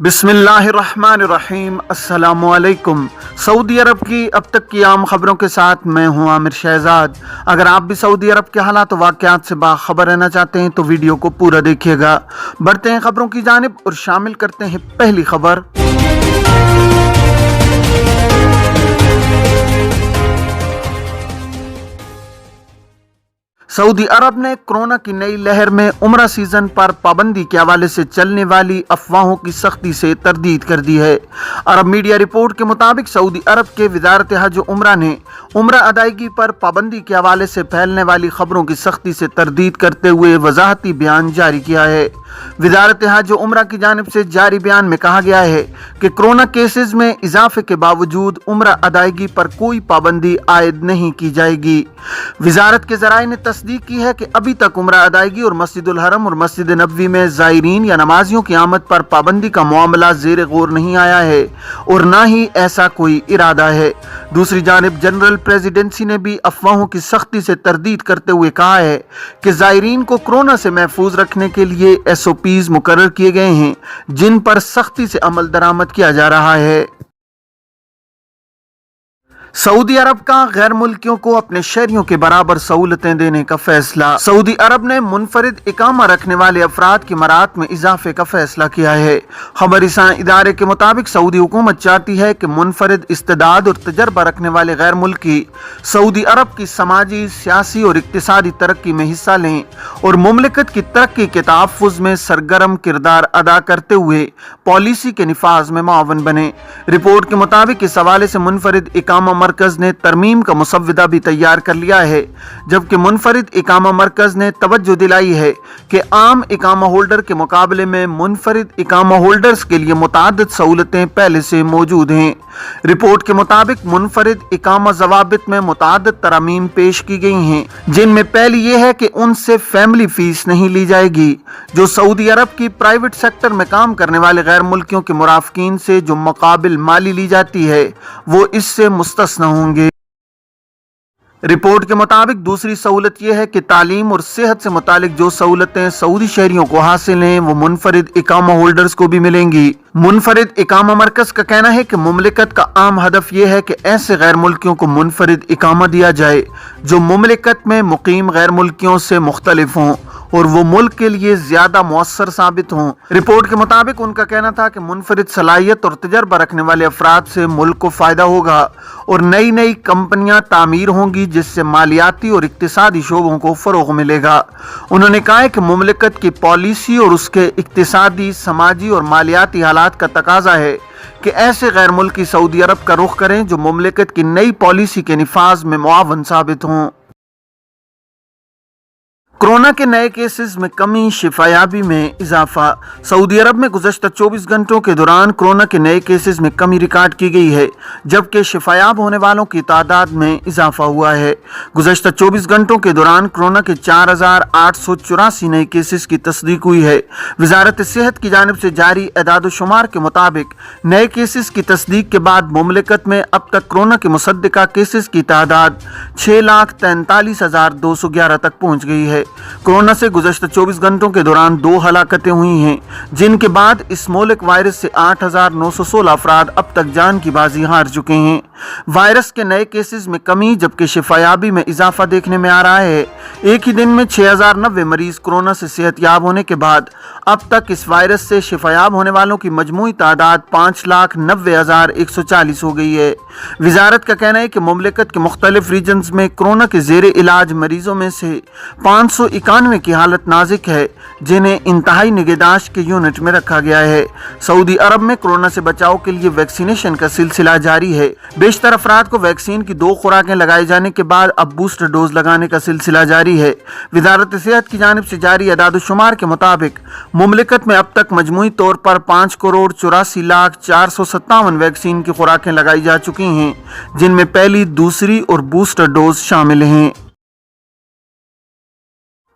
बिस्मिल्लाहिर्रहमानिर्रहीम। अस्सलामुअलैकुम। सऊदी अरब की अब तक की आम खबरों के साथ मैं हूं आमिर शहजाद। अगर आप भी सऊदी अरब के हालात वाक़यात से बाखबर रहना चाहते हैं तो वीडियो को पूरा देखिएगा। बढ़ते हैं खबरों की जानिब और शामिल करते हैं पहली खबर। सऊदी अरब ने कोरोना की नई लहर में उम्रा सीजन पर पाबंदी के हवाले से चलने वाली अफवाहों की सख्ती से तरदीद कर दी है। अरब मीडिया रिपोर्ट के मुताबिक सऊदी अरब के वज़ारत हज उम्रा ने उम्रा अदायगी पर पाबंदी के हवाले से फैलने वाली खबरों की सख्ती से तरदीद करते हुए वजाहती बयान जारी किया है। वज़ारत हज उम्रा की जानिब से जारी बयान में कहा गया है कि कोरोना केसेस में इजाफे के बावजूद उम्रा अदायगी पर कोई पाबंदी आयद नहीं की जाएगी। वज़ारत के ज़राए ने तस्दीक की है कि अभी तक उम्रा अदायगी और मस्जिदुल हरम और मस्जिद नबवी में ज़ायरीन या नमाजियों की आमद पर पाबंदी का मामला ज़ेर गौर नहीं आया है और न ही ऐसा कोई इरादा है। दूसरी जानिब जनरल प्रेसिडेंसी ने भी अफवाहों की सख्ती से तरदीद करते हुए कहा है कि ज़ायरीन को कोरोना से महफूज रखने के लिए SOPs मुकर्रर किए गए हैं जिन पर सख्ती से अमल दरामद किया जा रहा है। सऊदी अरब का गैर मुल्कियों को अपने शहरियों के बराबर सहूलतें देने का फैसला। सऊदी अरब ने मुनफरिद इकामा रखने वाले अफराद की मरात में इजाफे का फैसला किया है। खबरसां इदारे के मुताबिक सऊदी हुकूमत चाहती है कि मुनफरिद इस्तेदाद और तजर्बा रखने वाले गैर मुल्की सऊदी अरब की समाजी, सियासी और इक्तिसादी तरक्की में हिस्सा लें और मुमलिकत की तरक्की के तहफ़्फ़ुज़ में सरगर्म किरदार अदा करते हुए पॉलिसी के निफाज में मुआवन बने। रिपोर्ट के मुताबिक इस हवाले से मुनफरिद इकामा मरकज ने तरमीम का मुसव्विदा भी तैयार कर लिया है, जबकि मुनफरिद इकामा मरकज ने तवज्जो दिलाई है कि आम इकामा होल्डर के मुकाबले में मुनफरिद इकामा होल्डर्स के लिए मुताद्दिद सहूलतें पहले से मौजूद हैं। रिपोर्ट के मुताबिक मुनफरिद इकामा ज़वाबित में मुताद्दिद तरामीम पेश की गई हैं, जिनमें पहली ये है कि उनसे फैमिली फीस नहीं ली जाएगी। जो सऊदी अरब की प्राइवेट सेक्टर में काम करने वाले गैर मुल्कियों के मुराफिकीन से जो मुकाबिल माली ली जाती है वो इससे मुस्तस्ना होंगे। रिपोर्ट के मुताबिक दूसरी सहूलत यह है कि तालीम और सेहत से मुतालिक जो सहूलतें सऊदी शहरियों को हासिल हैं वो मुनफरिद इकामा होल्डर्स को भी मिलेंगी। मुनफरिद इकामा मरकज का कहना है कि मुमलिकत का आम हदफ यह है कि ऐसे गैर मुल्कियों को मुनफरिद इकामा दिया जाए जो मुमलिकत में मुकीम गैर मुल्कियों से मुख्तलिफ हों और वो मुल्क के लिए ज्यादा मुअस्सर साबित हों। रिपोर्ट के मुताबिक उनका कहना था कि मुनफरिद सलाहियत और तजर्बा रखने वाले अफराद से मुल्क को फायदा होगा और नई नई कंपनियां तामीर होंगी जिससे मालियाती और इक्तिसादी शोबों को फरोग मिलेगा। उन्होंने कहा है कि मुमलिकत की पॉलिसी और उसके इक्तिसादी, समाजी और मालियाती हालात का तकाजा है कि ऐसे गैर मुल्की सऊदी अरब का रुख करें जो मुमलिकत की नई पॉलिसी के निफाज में मुआवन साबित हों। कोरोना के नए केसेस में कमी, शिफायाबी में इजाफा। सऊदी अरब में गुज़श्ता 24 घंटों के दौरान कोरोना के नए केसेस में कमी रिकॉर्ड की गई है, जबकि शिफायाब होने वालों की तादाद में इजाफा हुआ है। गुज़श्ता 24 घंटों के दौरान कोरोना के 4884 नए केसेस की तस्दीक हुई है। वज़ारत सेहत की जानिब से जारी एदाद-ओ-शुमार के मुताबिक नए केसेस की तस्दीक के बाद मुमलिकत में अब तक कोरोना के मुसद्दिका केसेस की तादाद 6,43,211 तक पहुँच गई है। कोरोना से गुज़श्ता 24 घंटों के दौरान 2 हलाकतें हुई हैं, जिनके बाद इस मोलिक वायरस से 8,916 अफराद अब तक जान की बाजी हार चुके हैं। वायरस के नए केसेस में कमी जबकि शिफायाबी में इजाफा देखने में आ रहा है। एक ही दिन में 6,090 मरीज कोरोना से सेहतयाब होने के बाद अब तक इस वायरस से शिफायाब होने वालों की मजमूई तादाद 5,90,140 हो गई है। वजारत का कहना है कि मुमलिकत के मुख्तलिफ रीजन्स में कोरोना के ज़ेर इलाज मरीजों में से 591 की हालत नाजुक है, जिन्हें इंतहाई निगहदाश्त के यूनिट में रखा गया है। सऊदी अरब में कोरोना से बचाव के लिए वैक्सीनेशन का सिलसिला जारी है। बेशतर अफराद को वैक्सीन की 2 खुराकें लगाए जाने के बाद अब बूस्टर डोज लगाने का सिलसिला जारी है। वज़ारत सेहत की जानिब से जारी एदाद-ओ-शुमार के मुताबिक मुमलिकत में अब तक मजमूई तौर पर 5,84,457 वैक्सीन की खुराकें लगाई जा चुकी हैं, जिनमें पहली, दूसरी और बूस्टर डोज शामिल हैं।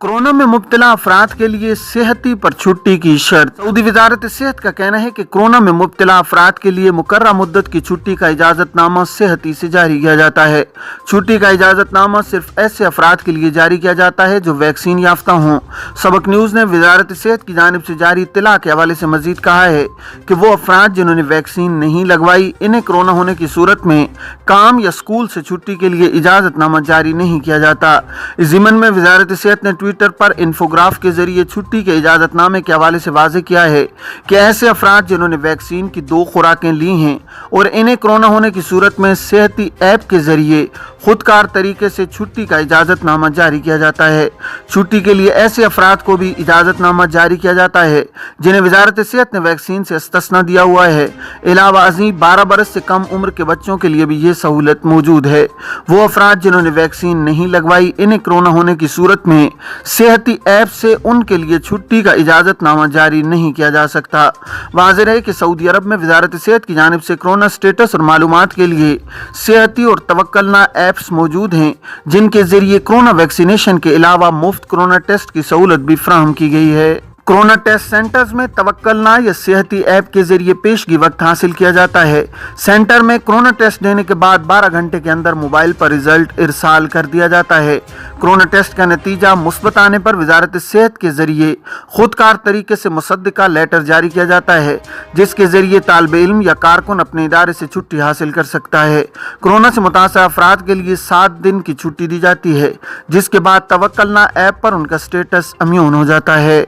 कोरोना में मुब्तला अफराद के लिए सेहती पर छुट्टी की शर्त। सऊदी वजारत सेहत का कहना है कि कोरोना में मुब्तला अफराद के लिए मुकर्रर मुद्दत की छुट्टी का इजाजतनामा सेहती से जारी किया जाता है। छुट्टी का इजाजतनामा सिर्फ ऐसे अफराद के लिए जारी किया जाता है जो वैक्सीन याफ्ता हों। सबक न्यूज़ ने वजारत सेहत की जानिब से जारी इत्तला के हवाले से मजीद कहा है कि वो अफराद जिन्होंने वैक्सीन नहीं लगवाई, इन्हें कोरोना होने की सूरत में काम या स्कूल से छुट्टी के लिए इजाजतनामा जारी नहीं किया जाता। इस ज़िमन में वजारत सेहत ने ट्विटर पर इन्फोग्राफ के जरिए छुट्टी के इजाजतनामे के हवाले से वाज़ेह किया है कि ऐसे अफराद जिन्होंने वैक्सीन की 2 खुराकें ली हैं और इन्हें कोरोना होने की सूरत में सेहती ऐप के जरिए खुदकार तरीके से छुट्टी का इजाजतनामा जारी किया जाता है। छुट्टी के लिए ऐसे अफराद को भी इजाजतनामा जारी किया जाता है जिन्हें वजारत सेहत ने वैक्सीन से इस्तस्ना दिया हुआ है। अलावा अज़ीम 12 बरस से कम उम्र के बच्चों के लिए भी ये सहूलत मौजूद है। वो अफराद जिन्होंने वैक्सीन नहीं लगवाई, इन्हें कोरोना होने की सूरत में सेहती ऐप से उनके लिए छुट्टी का इजाजतनामा जारी नहीं किया जा सकता। वाज़ेह है कि सऊदी अरब में वजारत सेहत की जानिब से कोरोना स्टेटस और मालूमात के लिए सेहती और तवक्कलना ऐप्स मौजूद हैं जिनके जरिए कोरोना वैक्सीनेशन के अलावा मुफ्त कोरोना टेस्ट की सहूलत भी फराहम की गई है। कोरोना टेस्ट सेंटर्स में तवक्कलना या सेहती ऐप के जरिए पेशगी वक्त हासिल किया जाता है। सेंटर में कोरोना टेस्ट देने के बाद 12 घंटे के अंदर मोबाइल पर रिजल्ट इरसाल कर दिया जाता है। कोरोना टेस्ट का नतीजा मुस्बत आने पर वजारत सेहत के जरिए खुदकार तरीके से मुसद्दिका लेटर जारी किया जाता है जिसके जरिए तालिब इल्म या कारकुन अपने इदारे से छुट्टी हासिल कर सकता है। कोरोना से मुतासर अफराद के लिए 7 दिन की छुट्टी दी जाती है जिसके बाद तवक्कलना ऐप पर उनका स्टेटस अम्यून हो जाता है।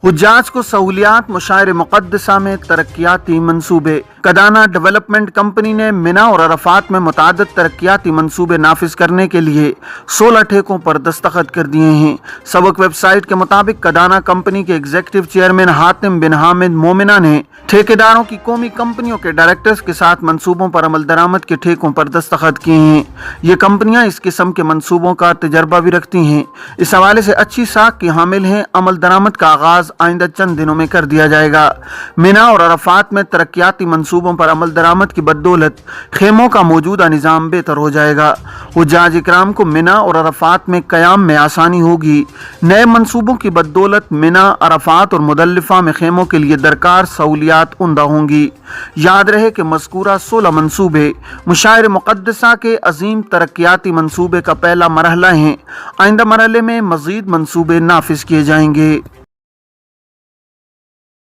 हुज्जाज को सहूलियात मुशायर मुक़द्दसा में तरक्याती मंसूबे। कदाना डेवलपमेंट कंपनी ने मिना और अरफात में मुतादिद तरक्याती मंसूबे नाफिज करने के लिए 16 ठेकों पर दस्तखत कर दिए हैं। सबक वेबसाइट के मुताबिक कदाना कंपनी के एग्जीक्यूटिव चेयरमैन हातिम बिन हामिद मोमिना ने ठेकेदारों की कौमी कंपनियों के डायरेक्टर्स के साथ मंसूबों पर अमल दरामद के ठेकों पर दस्तखत किए हैं। ये कंपनियां इस किस्म के मंसूबों का तजर्बा भी रखती हैं। इस हवाले से अच्छी साख की हामिल हैं। अमल दरामद का आगाज आइंदा चंद दिनों में कर दिया जाएगा। मिना और अरफात में तरक्याती मंसूबों पर अमल दरामद की बदौलत खेमों का मौजूदा निज़ाम बेहतर हो जाएगा। हुज्जाज इकराम को मिना और अरफात में क़याम में आसानी होगी। नए मंसूबों की बदौलत मिना, अरफात और मुदल्लिफा में खेमों के लिए दरकार सहूलियात उम्दा होंगी। याद रहे कि मज़कूरा 16 मंसूबे मुशायर मुक़द्दसा के अजीम तरक्याती मंसूबे का पहला मरहला हैं। आइंदा मरहले में मज़ीद मंसूबे नाफिज किए जाएंगे।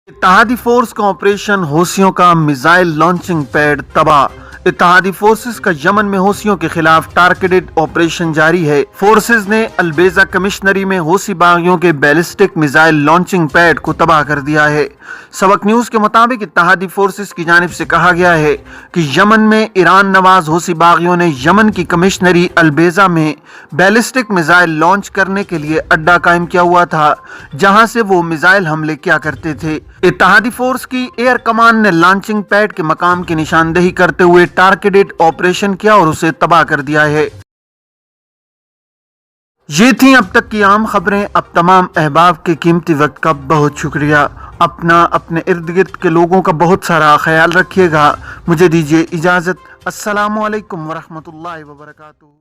इत्तेहादी फोर्स का ऑपरेशन हौसियों का मिसाइल लॉन्चिंग पैड तबाह। इत्तेहादी फोर्सेस का यमन में हौसियों के खिलाफ टारगेटेड ऑपरेशन जारी है। फोर्सेस ने अलबेजा कमिश्नरी में हौसी बागियों के बैलिस्टिक मिसाइल लॉन्चिंग पैड को तबाह कर दिया है। सबक न्यूज़ के मुताबिक इत्तेहादी फोर्सेस की जानिब से कहा गया है कि यमन में ईरान नवाज हौसी बागियों ने यमन की कमिश्नरी अलबेजा में बैलिस्टिक मिसाइल लॉन्च करने के लिए अड्डा कायम किया हुआ था जहां से वो मिसाइल हमले किया करते थे। इत्तेहादी फोर्स की एयर कमान ने लॉन्चिंग पैड के मकाम की निशानदेही करते हुए टारगेटेड ऑपरेशन किया और उसे तबाह कर दिया है। ये थी अब तक की आम खबरें। अब तमाम अहबाब के कीमती वक्त का बहुत शुक्रिया। अपना, अपने इर्द गिर्द के लोगों का बहुत सारा ख्याल रखिएगा। मुझे दीजिए इजाज़त। अस्सलामु अलैकुम वरहमतुल्लाहि वबरकातुहू।